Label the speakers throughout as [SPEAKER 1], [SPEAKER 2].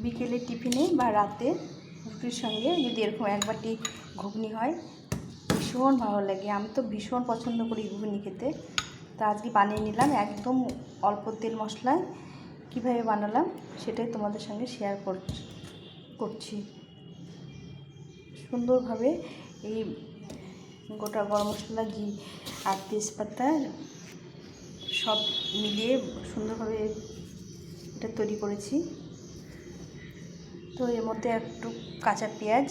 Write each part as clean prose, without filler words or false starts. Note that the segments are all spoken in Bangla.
[SPEAKER 1] বিকেলে টিফিনে বা রাতে রুটির সঙ্গে যদি এরকম এক বাটি ঘুগনি হয় ভীষণ ভালো লাগে। আমি তো ভীষণ পছন্দ করি ঘুগনি খেতে। তো আজকে বানিয়ে নিলাম একদম অল্প তেল মশলায়। কীভাবে বানালাম সেটাই তোমাদের সঙ্গে শেয়ার করছি। সুন্দরভাবে এই গোটা গরম মশলা আর তেজপাতা সব মিলিয়ে সুন্দরভাবে এটা তৈরি করেছি। তো এর মধ্যে একটু কাঁচা পেঁয়াজ,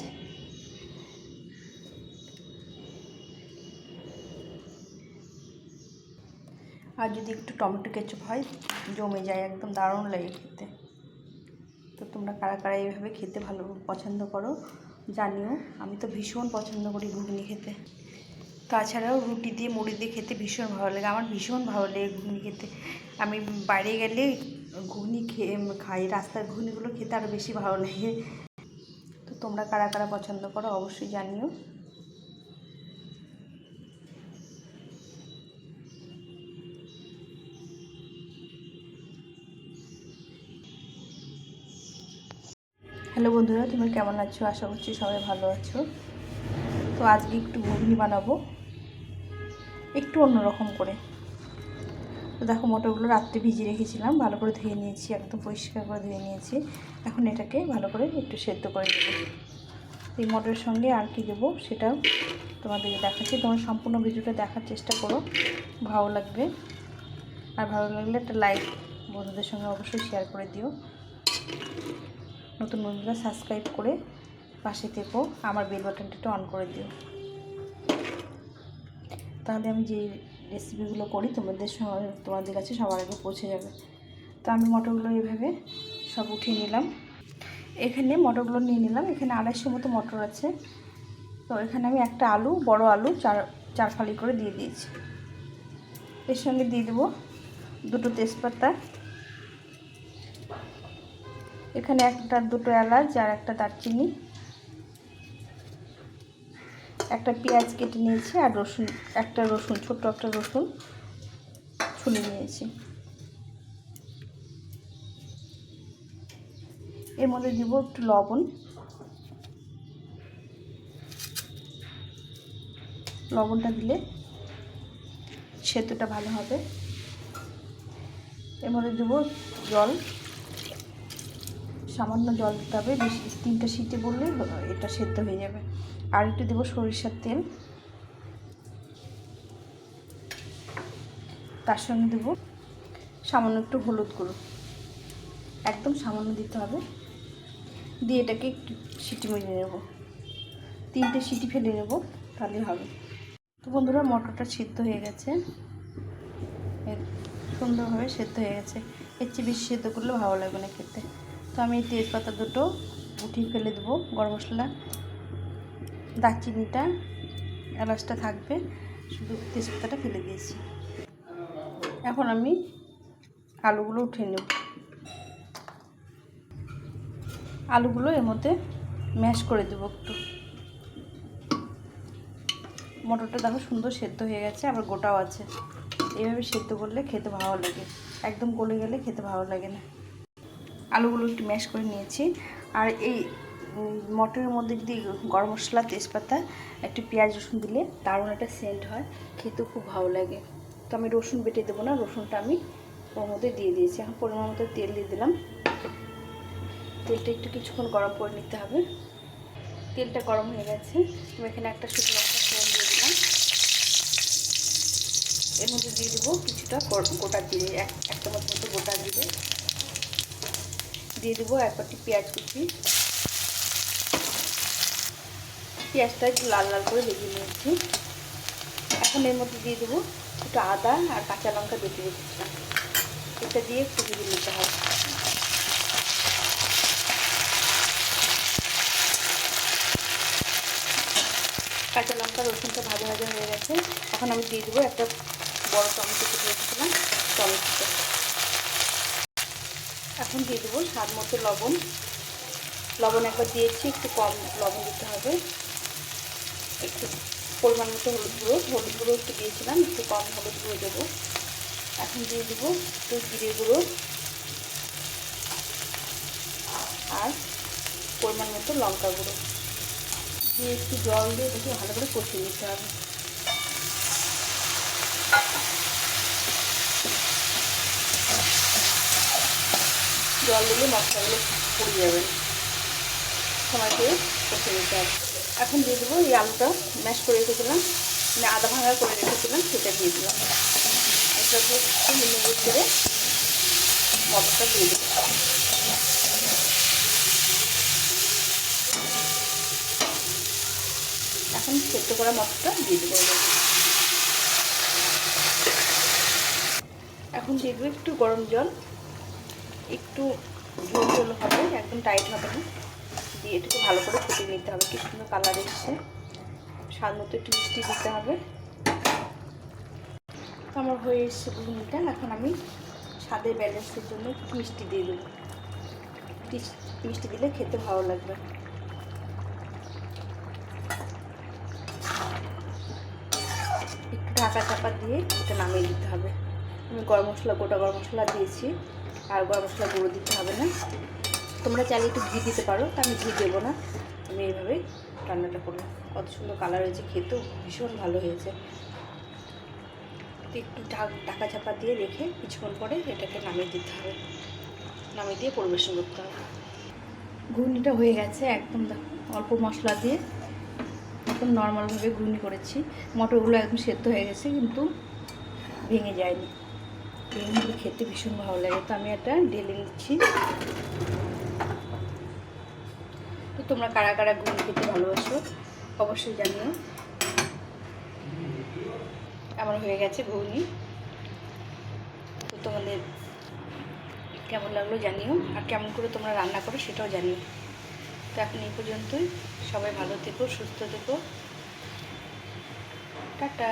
[SPEAKER 1] আর যদি একটু টমেটো কেচাপ হয় জমে যায়, একদম দারুণ লাগে খেতে। তো তোমরা কারা কারা এইভাবে খেতে ভালো পছন্দ করো জানিও। আমি তো ভীষণ পছন্দ করি ঘুগনি খেতে। তাছাড়াও রুটি দিয়ে মুড়ি দিয়ে খেতে ভীষণ ভালো লাগে। আমার ভীষণ ভালো লাগে ঘুগনি খেতে। আমি বাইরে গেলে ঘুগনি খাই, রাস্তার ঘুগনিগুলো খেতে আরও বেশি ভালো লাগে। তো তোমরা কারা কারা পছন্দ করো অবশ্যই জানিও। হ্যালো বন্ধুরা, তোমরা কেমন আছো? আশা করছি সবাই ভালো আছো। তো আজকে একটু ঘুগনি বানাবো একটু অন্যরকম করে। তো দেখো, মটরগুলো রাত্রে ভিজিয়ে রেখেছিলাম, ভালো করে ধুয়ে নিয়েছি, একদম পরিষ্কার করে ধুয়ে নিয়েছি। এখন এটাকে ভালো করে একটু সেদ্ধ করে দেবো। এই মটরের সঙ্গে আর কি দেবো সেটাও তোমাদেরকে দেখাচ্ছি। তোমরা সম্পূর্ণ ভিডিওটা দেখার চেষ্টা করো, ভালো লাগবে। আর ভালো লাগলে একটা লাইক বন্ধুদের সঙ্গে অবশ্যই শেয়ার করে দিও। নতুন বন্ধুরা সাবস্ক্রাইব করে পাশে থেকো, আমার বেল বাটনটা অন করে দিও। তাহলে আমি যে রেসিপিগুলো করি তোমাদের কাছে সবার আগে পৌঁছে যাবে। তো আমি মটরগুলো এইভাবে সব উঠিয়ে নিলাম। এখানে মটরগুলো নিয়ে নিলাম। এখানে 250 মতো মটর আছে। তো এখানে আমি একটা আলু, বড় আলু চার ফালি করে দিয়ে দিয়েছি। এর সঙ্গে দিয়ে দেবো 2টো তেজপাতা, এখানে দুটো এলাচ আর একটা দারচিনি, একটা পেঁয়াজ কেটে নিয়েছি, আর রসুন ছোট্ট একটা রসুন ছুলে নিয়েছি। এর মধ্যে দিব একটু লবণটা দিলে সেদ্ধটা ভালো হবে। এর মধ্যে দেবো জল, সামান্য জল দিতে হবে, বেশি 3টা সিটি বললে এটা সেদ্ধ হয়ে যাবে। আর একটু দেবো সরিষার তেল, তার সঙ্গে দেবো সামান্য একটু হলুদ গুঁড়ো, একদম সামান্য দিতে হবে। দিয়ে এটাকে একটু সিটি মেরে নেব, 3টে সিটি ফেলে নেব, তাহলেই হবে। তো বন্ধুরা, মটরটা সিদ্ধ হয়ে গেছে, সুন্দরভাবে সেদ্ধ হয়ে গেছে। এর চেয়ে বেশি সেদ্ধ করলে ভালো লাগবে না খেতে। তো আমি তেজপাতা দুটো উঠিয়ে ফেলে দেবো, গরম মশলা, দারচিনিটা, এলাচটা থাকবে, শুধু তেজপাতাটা ফেলে দিয়েছি। এখন আমি আলুগুলো উঠিয়ে নেব। আলুগুলো এর মধ্যে ম্যাশ করে দেবো একটু। মটরটা দেখো সুন্দর সেদ্ধ হয়ে গেছে, আবার গোটাও আছে। এইভাবে সেদ্ধ করলে খেতে ভালো লাগে, একদম গলে গেলে খেতে ভালো লাগে না। আলুগুলো একটু ম্যাশ করে নিয়েছি। আর এই মটরের মধ্যে যদি গরম মশলা, তেজপাতা, একটু পেঁয়াজ রসুন দিলে দারুণ একটা সেন্ট হয়, খেতেও খুব ভালো লাগে। তো আমি রসুন বেটে দেবো না, রসুনটা আমি ওর মধ্যে দিয়ে দিয়েছি। এখন পরিমাণ মতো তেল দিয়ে দিলাম। তেলটা একটু কিছুক্ষণ গরম করে নিতে হবে। তেলটা গরম হয়ে গেছে। আমি এখানে একটা শুকনো লঙ্কা ফোড়ন দিয়ে দিলাম। এর মধ্যে দিয়ে দেবো কিছুটা গোটা জিরে, একটা মতো গোটা জিরে দিয়ে দেবো। এক বাটি পেঁয়াজ কুচি, পেঁয়াজটা একটু লাল লাল করে ভেজে নিয়েছি। এখন এর মধ্যে দিয়ে দেবো একটু আদা আর কাঁচা লঙ্কা বেটে রেখেছিলাম, এটা দিয়ে একটু ভেজে নিতে হবে। কাঁচা লঙ্কা রসুনটা ভাজা ভাজা হয়ে গেছে। এখন আমি দিয়ে দেবো একটা বড় টমেটো কেটে রেখেছিলাম, টমেটোটা। এখন দিয়ে দেবো স্বাদ মতো লবণ একবার দিয়েছি, একটু কম লবণ দিতে হবে। একটু পরিমাণ মতো হলুদ গুঁড়ো একটু দিয়েছিলাম, একটু কম হলুদ গুঁড়ো দেবো। এখন দিয়ে দেবো একটু জিরে গুঁড়ো আর পরিমাণ মতো লঙ্কা গুঁড়ো দিয়ে একটু জল দিয়ে এটাকে ভালো করে কষিয়ে নিতে হবে। জল দিলে মশলাগুলো পুড়ে যাবে, সময় দিয়ে কষিয়ে নিতে হবে। এখন দিয়ে দেবো এই আলুটা ম্যাশ করে রেখেছিলাম, মানে আধা ভাঙা করে রেখেছিলাম, সেটা দিয়ে দিলাম। এটাকে একটু মিনিট করে মটরটা দিয়ে দেবো। এখন সেদ্ধ করা মটরটা দিয়ে দেবো। এখন দিয়ে দেবো একটু গরম জল, একটু ঝোল ঝোল হবে, একদম টাইট হবে না, দিয়ে এটাকে ভালো করে ফুটিয়ে নিতে হবে। কি সুন্দর কালার এসছে। স্বাদ মতো একটু মিষ্টি দিতে হবে। আমার হয়ে এসছে ঘুগনিটা। এখন আমি স্বাদের ব্যালেন্সের জন্য একটু মিষ্টি দিয়ে দেবো। মিষ্টি দিলে খেতে ভালো লাগবে। একটু ঢাকা চাপা দিয়ে এটা নামিয়ে দিতে হবে। আমি গরম মশলা, গোটা গরম মশলা দিয়েছি, আর গরম মশলা গুঁড়ো দিতে হবে না। তোমরা চাইলে একটু ঘি দিতে পারো, তা আমি ঘি দেবো না। আমি এইভাবেই রান্নাটা করলাম। কত সুন্দর কালার হয়েছে, খেতেও ভীষণ ভালো হয়েছে। একটু ঢাকা চাপা দিয়ে রেখে কিছুক্ষণ পরে এটাকে নামিয়ে দিতে হবে। নামিয়ে দিয়ে পরিবেশন করতে হবে। ঘুগনিটা হয়ে গেছে একদম, দেখো অল্প মশলা দিয়ে একদম নর্মালভাবে ঘুগনি করেছি। মটরগুলো একদম সেদ্ধ হয়ে গেছে, কিন্তু ভেঙে যায়নি। ভেঙে খেতে ভীষণ ভালো লাগে। তো আমি এটা ঢেলে নিচ্ছি। তো তোমরা কারা কারা ঘুগনি খেতে ভালোবাসো অবশ্যই জানিও। আমার হয়ে গেছে ঘুগনি। তো তোমাদের কেমন লাগলো জানিও, আর কেমন করে তোমরা রান্না করো সেটাও জানিও। তো এখন এই পর্যন্তই। সবাই ভালো থেকো, সুস্থ থেকো, টাটা।